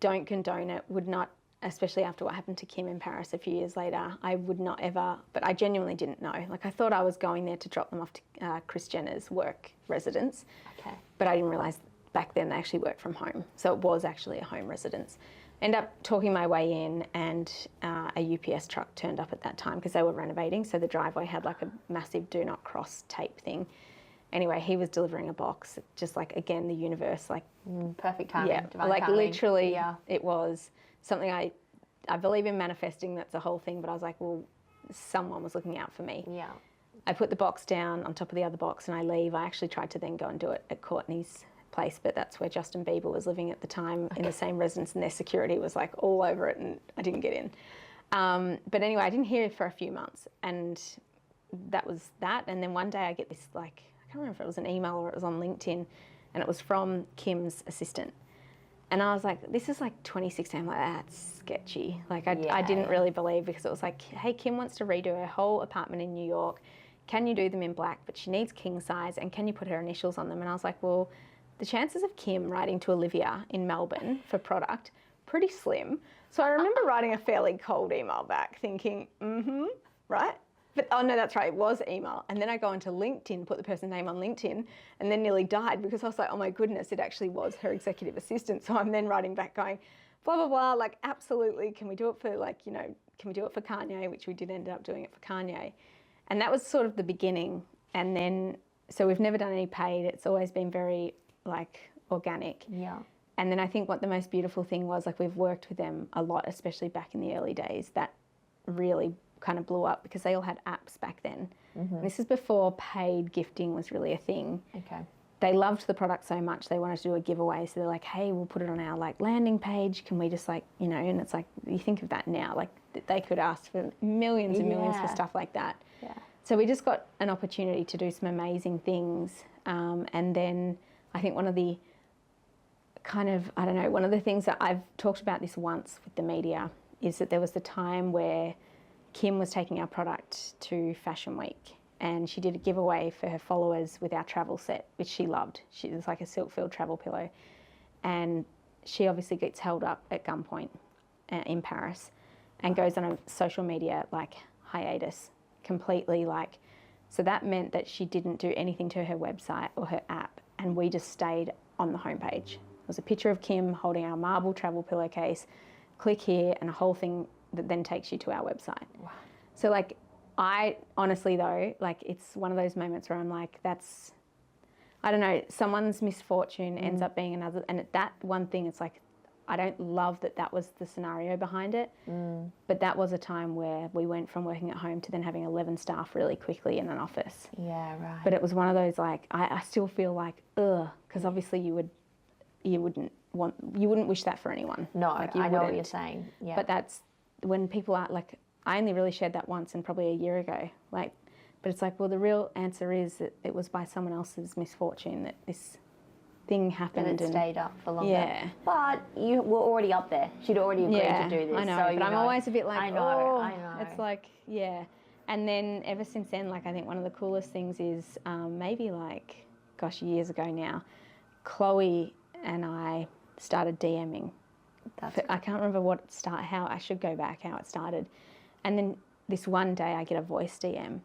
don't condone it, would not, especially after what happened to Kim in Paris a few years later. I would not ever, but I genuinely didn't know. Like, I thought I was going there to drop them off to Kris Jenner's work residence. Okay. But I didn't realise back then they actually worked from home. So it was actually a home residence. End up talking my way in, and a UPS truck turned up at that time because they were renovating. So the driveway had like a massive do not cross tape thing. Anyway, he was delivering a box, just like, again, the universe, like... perfect timing. Yeah, Divine like timing. literally, it was something I believe in manifesting, that's a whole thing, but I was like, well, someone was looking out for me. Yeah. I put the box down on top of the other box and I leave. I actually tried to then go and do it at Courtney's place, but that's where Justin Bieber was living at the time, in the same residence, and their security was like all over it, and I didn't get in. But anyway, I didn't hear it for a few months, and that was that. And then one day I get this, like, I can't remember if it was an email or it was on LinkedIn, and it was from Kim's assistant. And I was like, this is like 2016. I'm like, that's sketchy. Like, I didn't really believe, because it was like, hey, Kim wants to redo her whole apartment in New York. Can you do them in black? But she needs king size, and can you put her initials on them? And I was like, well, the chances of Kim writing to Olivia in Melbourne for product, pretty slim. So I remember writing a fairly cold email back thinking, right? But, oh no, that's right, it was email. And then I go onto LinkedIn, put the person's name on LinkedIn, and then nearly died, because I was like, oh my goodness, it actually was her executive assistant. So I'm then writing back going, blah, blah, blah, like, absolutely, can we do it for, like, you know, can we do it for Kanye, which we did end up doing it for Kanye. And that was sort of the beginning. And then, so we've never done any paid. It's always been very, like, organic. Yeah. And then I think what the most beautiful thing was, like, we've worked with them a lot, especially back in the early days, that really kind of blew up, because they all had apps back then. This is before paid gifting was really a thing. Okay. They loved the product so much they wanted to do a giveaway, so they're like, hey, we'll put it on our like landing page, can we just, like, you know, and it's like, you think of that now, like, they could ask for millions and millions for stuff like that. Yeah. So we just got an opportunity to do some amazing things, and then I think one of the kind of, I don't know, one of the things that I've talked about this once with the media is that there was the time where Kim was taking our product to Fashion Week, and she did a giveaway for her followers with our travel set, which she loved. She was like a silk-filled travel pillow, and she obviously gets held up at gunpoint in Paris and goes on a social media like hiatus completely, like, so that meant that she didn't do anything to her website or her app, and we just stayed on the homepage. There was a picture of Kim holding our marble travel pillowcase, click here, and a whole thing that then takes you to our website. Wow. So, like, I honestly though, like, it's one of those moments where I'm like, that's, I don't know, someone's misfortune ends up being another, and that one thing, it's like, I don't love that that was the scenario behind it, but that was a time where we went from working at home to then having 11 staff really quickly in an office. Yeah, right. But it was one of those, like, I still feel like, because obviously you wouldn't wish that for anyone. No, like, I know what you're saying. Yeah. But that's when people are like, I only really shared that once, and probably a year ago. Like, but it's like, well, the real answer is that it was by someone else's misfortune that this thing happened. And it stayed up for longer. Yeah. But you were already up there. She'd already agreed to do this. I know, so, but I'm always a bit like, I know. It's like, yeah. And then ever since then, like, I think one of the coolest things is maybe like, gosh, years ago now, Chloe and I started DMing. I can't remember how I should go back, how it started. And then this one day I get a voice DM.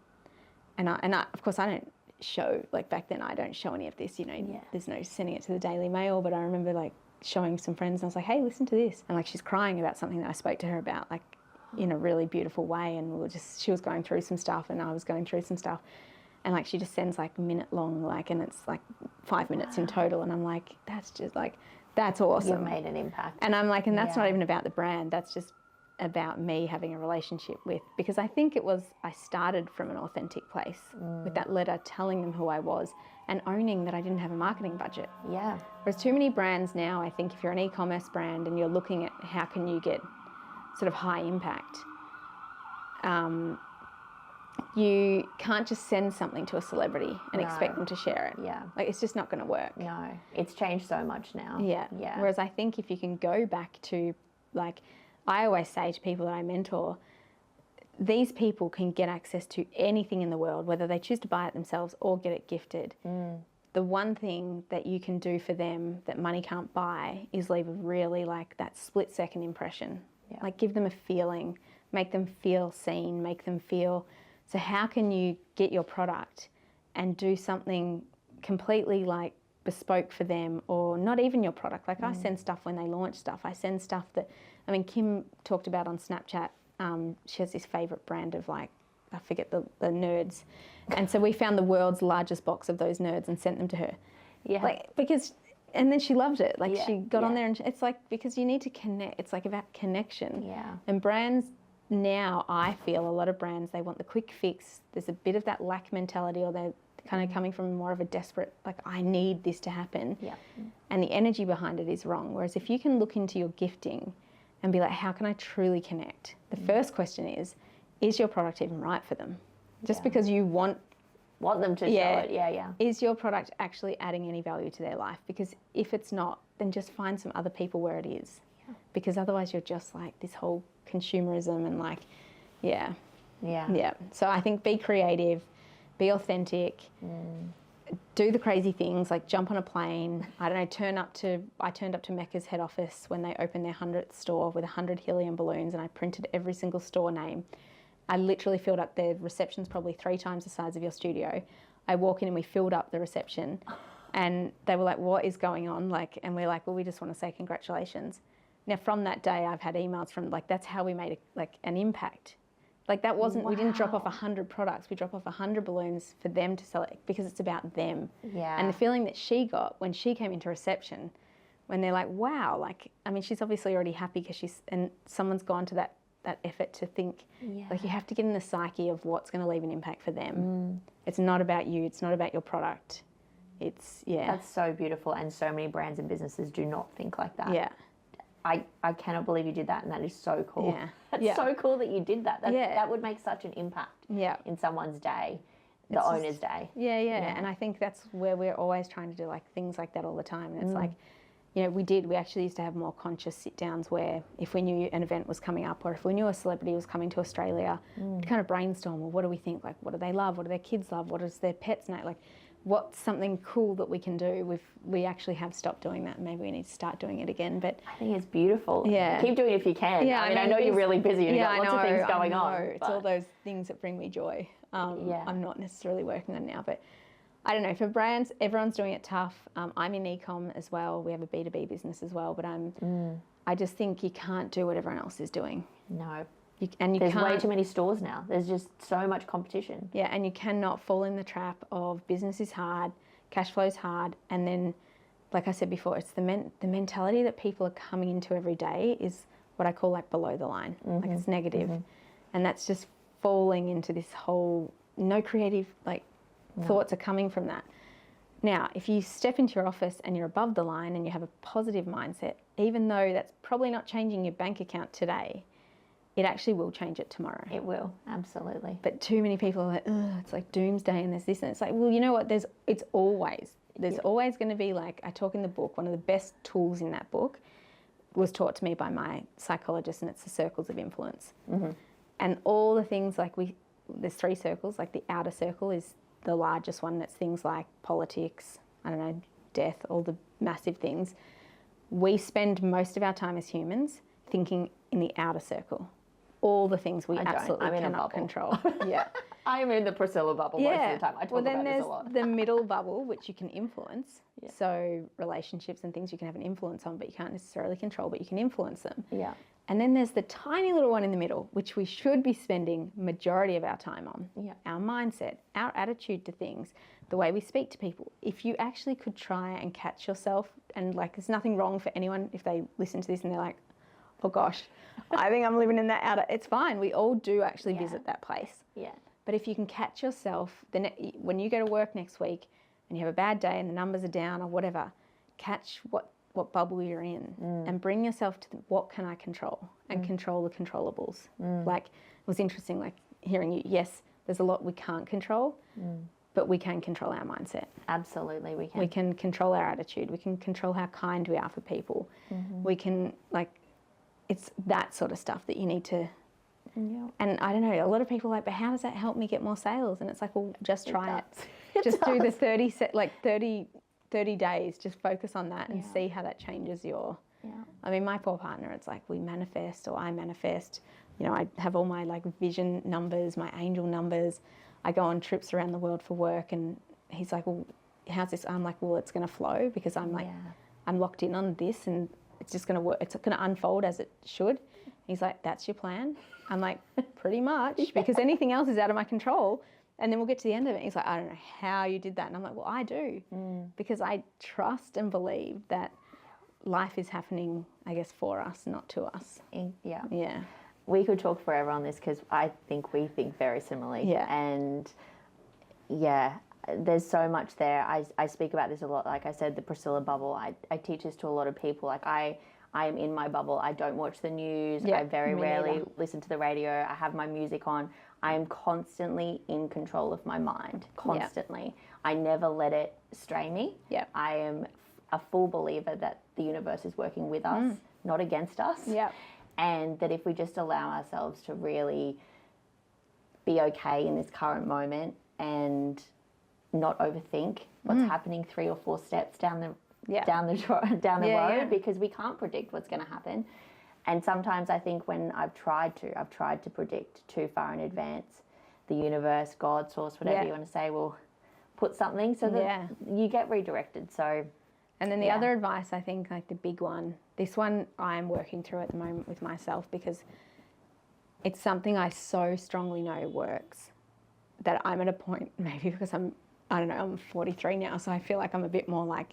And I, of course, I don't show, like back then I don't show any of this, you know, there's no sending it to the Daily Mail, but I remember like showing some friends and I was like, hey, listen to this. And like she's crying about something that I spoke to her about, like in a really beautiful way, and she was going through some stuff and I was going through some stuff. And like she just sends like minute long, like, and it's like 5 minutes in total. And I'm like, that's just like, that's awesome. You've made an impact. And I'm like, and that's not even about the brand. That's just about me having a relationship with, because I think I started from an authentic place with that letter telling them who I was and owning that I didn't have a marketing budget. Yeah. Whereas too many brands now, I think if you're an e-commerce brand and you're looking at how can you get sort of high impact, you can't just send something to a celebrity and expect them to share it. Yeah. Like it's just not going to work. No, it's changed so much now. Yeah. Yeah. Whereas I think if you can go back to, like, I always say to people that I mentor, these people can get access to anything in the world, whether they choose to buy it themselves or get it gifted. The one thing that you can do for them that money can't buy is leave a really like that split second impression. Yeah. Like give them a feeling, make them feel seen, make them feel. So how can you get your product and do something completely like bespoke for them, or not even your product? Like I send stuff when they launch stuff. I send stuff that, I mean, Kim talked about on Snapchat, she has this favourite brand of like, I forget the nerds. And so we found the world's largest box of those nerds and sent them to her. Yeah. Like, because, and then she loved it. Like she got on there and it's like, because you need to connect. It's like about connection. Yeah. And brands now, I feel a lot of brands, they want the quick fix. There's a bit of that lack mentality, or they're kind of coming from more of a desperate, like, I need this to happen. Yeah. And the energy behind it is wrong. Whereas if you can look into your gifting and be like, how can I truly connect? The first question is your product even right for them? Just because you want them to show it, Is your product actually adding any value to their life? Because if it's not, then just find some other people where it is. Yeah. Because otherwise you're just like this whole consumerism and like, Yeah. So I think be creative, be authentic, do the crazy things, like jump on a plane. I don't know, I turned up to Mecca's head office when they opened their 100th store with 100 helium balloons, and I printed every single store name. I literally filled up their reception's probably 3 times the size of your studio. I walk in and we filled up the reception, and they were like, what is going on? Like, and we're like, well, we just want to say congratulations. Now from that day, I've had emails from like, that's how we made an impact. Like that wasn't, we didn't drop off 100 products, we drop off 100 balloons for them to sell it, because it's about them. Yeah. And the feeling that she got when she came into reception, when they're like, wow, like, I mean, she's obviously already happy because and someone's gone to that effort to think, like you have to get in the psyche of what's going to leave an impact for them. It's not about you, it's not about your product. It's, That's so beautiful, and so many brands and businesses do not think like that. Yeah. I cannot believe you did that, and that is so cool. Yeah. That's so cool that you did that. That would make such an impact in someone's day, the owner's day. Yeah. And I think that's where we're always trying to do like things like that all the time. And it's like, you know, we actually used to have more conscious sit-downs where if we knew an event was coming up, or if we knew a celebrity was coming to Australia, to kind of brainstorm, well, what do we think? Like, what do they love? What do their kids love? What does their pets know? Like, what's something cool that we can do? We actually have stopped doing that. Maybe we need to start doing it again. But I think it's beautiful. Yeah. Keep doing it if you can. Yeah, I know you're really busy and you've got lots of things going on. It's all those things that bring me joy. I'm not necessarily working on now, but I don't know. For brands, everyone's doing it tough. I'm in e-com as well. We have a B2B business as well, but I just think you can't do what everyone else is doing. No. There's way too many stores now. There's just so much competition. Yeah, and you cannot fall in the trap of business is hard, cash flow's hard, and then, like I said before, it's the mentality that people are coming into every day is what I call like below the line. Like it's negative. And that's just falling into this whole, no creative thoughts are coming from that. Now, if you step into your office and you're above the line and you have a positive mindset, even though that's probably not changing your bank account today, it actually will change it tomorrow. It will, absolutely. But too many people are like, ugh, it's like doomsday and there's this. And it's like, well, you know what? There's always going to be like, I talk in the book, one of the best tools in that book was taught to me by my psychologist, and it's the circles of influence. And all the things like there's 3 circles, like the outer circle is the largest one. That's things like politics, I don't know, death, all the massive things. We spend most of our time as humans thinking in the outer circle. All the things we absolutely cannot control. Yeah. I am in the Priscilla bubble most of the time. I talk about this a lot. There's the middle bubble, which you can influence. Yeah. So relationships and things you can have an influence on, but you can't necessarily control, but you can influence them. Yeah. And then there's the tiny little one in the middle, which we should be spending majority of our time on. Yeah. Our mindset, our attitude to things, the way we speak to people. If you actually could try and catch yourself, and like there's nothing wrong for anyone if they listen to this and they're like, oh gosh, I think I'm living in that outer. It's fine. We all do actually visit that place. Yeah. But if you can catch yourself, then when you go to work next week and you have a bad day and the numbers are down or whatever, catch what bubble you're in and bring yourself to what can I control and control the controllables. Like, it was interesting, like hearing you, yes, there's a lot we can't control, but we can control our mindset. Absolutely, we can. We can control our attitude. We can control how kind we are for people. We can, like, it's that sort of stuff that you need to, and I don't know, a lot of people are like, but how does that help me get more sales? And it's like, well, just try it. Just do the 30 days, just focus on that and see how that changes your, I mean, my poor partner, it's like we manifest or I manifest, you know, I have all my like vision numbers, my angel numbers. I go on trips around the world for work and he's like, well, how's this? I'm like, well, it's going to flow because I'm like, I'm locked in on this and it's just going to work. It's going to unfold as it should. He's like, that's your plan? I'm like, pretty much, because anything else is out of my control. And then we'll get to the end of it. He's like, I don't know how you did that. And I'm like, well, I do. Because I trust and believe that life is happening, I guess, for us, not to us. Yeah. Yeah. We could talk forever on this because I think we think very similarly. Yeah. And yeah, there's so much there. I speak about this a lot. Like I said, the Priscilla bubble, I teach this to a lot of people. Like I am in my bubble. I don't watch the news. I very rarely listen to the radio. I have my music on. I am constantly in control of my mind, constantly. I never let it stray me. I am a full believer that the universe is working with us, not against us. And that if we just allow ourselves to really be okay in this current moment and not overthink what's happening 3 or 4 steps down the road, because we can't predict what's going to happen. And sometimes I think when I've tried to predict too far in advance, the universe, God, source, whatever you want to say, will put something so that you get redirected. So, and then the other advice, I think, like the big one, this one I'm working through at the moment with myself because it's something I so strongly know works that I'm at a point, maybe because I'm 43 now, so I feel like I'm a bit more like,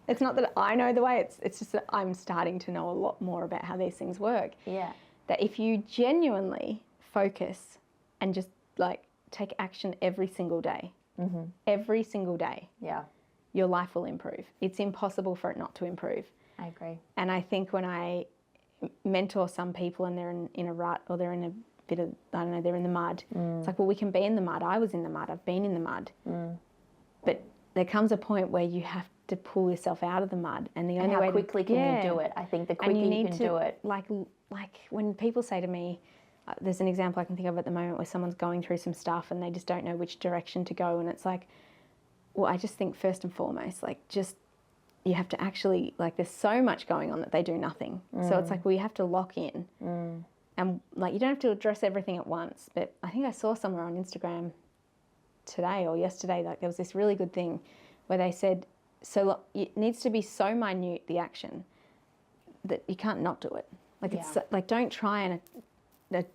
it's not that I know the way, it's just that I'm starting to know a lot more about how these things work. That if you genuinely focus and just like take action every single day, your life will improve. It's impossible for it not to improve. I agree. And I think when I mentor some people and they're in a rut or they're in a bit of, I don't know, they're in the mud, it's like, well, we can be in the mud. I was in the mud. I've been in the mud. But there comes a point where you have to pull yourself out of the mud. And the only way how quickly can you do it? I think the quicker you can do it. Like when people say to me, there's an example I can think of at the moment where someone's going through some stuff and they just don't know which direction to go. And it's like, well, I just think first and foremost, like just you have to actually, like there's so much going on that they do nothing. So it's like, well, you have to lock in. And like you don't have to address everything at once. But I think I saw somewhere on Instagram today or yesterday, like there was this really good thing where they said, so it needs to be so minute, the action, that you can't not do it. Like it's like, don't try and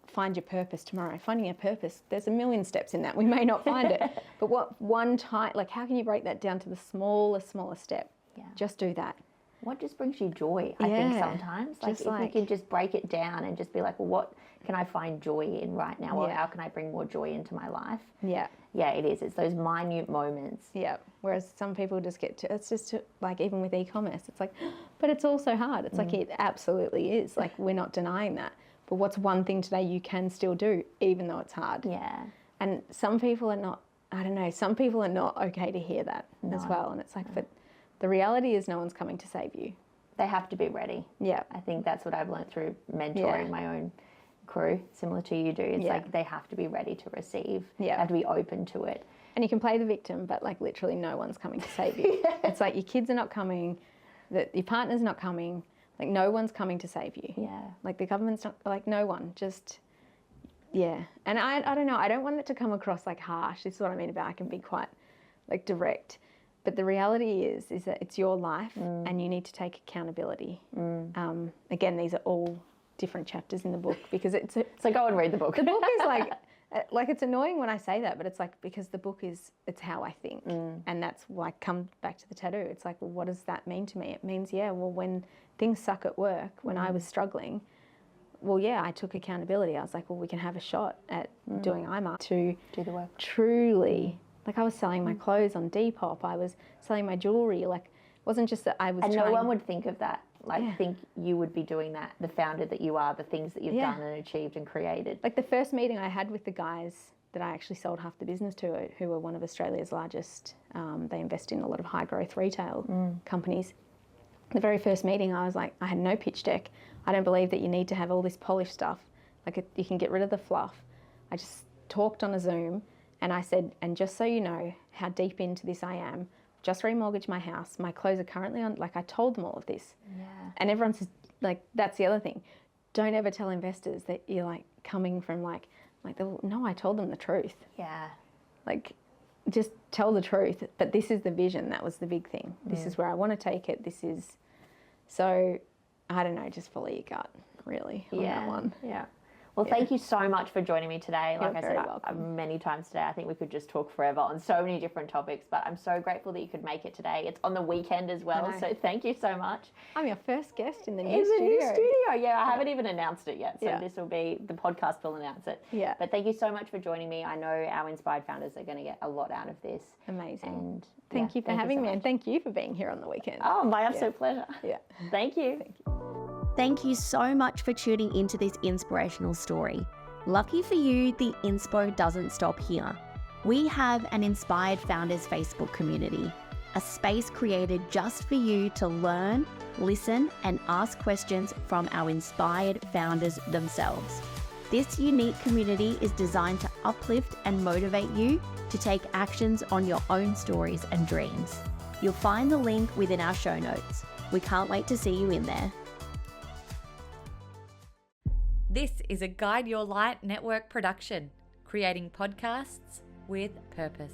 find your purpose tomorrow. Finding your purpose, there's a million steps in that. We may not find it. But what one time, like how can you break that down to the smallest step? Just do that. What just brings you joy, I think sometimes. Like if we can just break it down and just be like, well, what can I find joy in right now? Or how can I bring more joy into my life? Yeah, it is. It's those minute moments. Yeah. Whereas some people just get to, it's just like even with e-commerce, it's like, but it's also hard. It's like it absolutely is. Like we're not denying that. But what's one thing today you can still do, even though it's hard? Yeah. And some people are not, I don't know, some people are not okay to hear that as well. And it's like, but the reality is no one's coming to save you. They have to be ready. Yeah. I think that's what I've learned through mentoring my own crew, similar to you do. It's like they have to be ready to receive. They have to be open to it. And you can play the victim, but like literally no one's coming to save you. It's like your kids are not coming, your partner's not coming, like no one's coming to save you. Yeah. Like the government's not, like no one, just Yeah. And I don't know, I don't want it to come across like harsh. This is what I mean about I can be quite like direct. But the reality is that it's your life and you need to take accountability. Again, these are all different chapters in the book because it's So go and read the book. the book is like it's annoying when I say that, but it's like because the book it's how I think. And that's why I come back to the tattoo. It's like, well, what does that mean to me? It means, yeah, well, when things suck at work, when I was struggling, well, yeah, I took accountability. I was like, well, we can have a shot at doing IMA to Do the work. truly. Like I was selling my clothes on Depop. I was selling my jewelry. Like it wasn't just that I was And trying. no one would think of that. Like think you would be doing that. The founder that you are, the things that you've done and achieved and created. Like the first meeting I had with the guys that I actually sold half the business to, who are one of Australia's largest, they invest in a lot of high growth retail companies. The very first meeting I was like, I had no pitch deck. I don't believe that you need to have all this polished stuff. Like you can get rid of the fluff. I just talked on a Zoom and I said, and just so you know how deep into this I am, just remortgaged my house. My clothes are currently on, like I told them all of this. Yeah. And everyone says, like, that's the other thing. Don't ever tell investors that you're like coming from like, no, I told them the truth. Yeah. Like, just tell the truth. But this is the vision. That was the big thing. This is where I want to take it. This is, so I don't know, just follow your gut, really, on that one. Yeah. Well, thank you so much for joining me today. Like I You're very said welcome. many times today, I think we could just talk forever on so many different topics, but I'm so grateful that you could make it today. It's on the weekend as well, so thank you so much. I'm your first guest in the new In the studio. new studio, yeah. I haven't even announced it yet, so Yeah. this will be, the podcast will announce it. Yeah. But thank you so much for joining me. I know our Inspired founders are going to get a lot out of this. Amazing. And Thank you for having so me, much. and thank you for being here on the weekend. Oh, my absolute pleasure. Yeah. Thank you. Thank you so much for tuning into this inspirational story. Lucky for you, the inspo doesn't stop here. We have an Inspired Founders Facebook community, a space created just for you to learn, listen, and ask questions from our inspired founders themselves. This unique community is designed to uplift and motivate you to take actions on your own stories and dreams. You'll find the link within our show notes. We can't wait to see you in there. This is a Guide Your Light Network production, creating podcasts with purpose.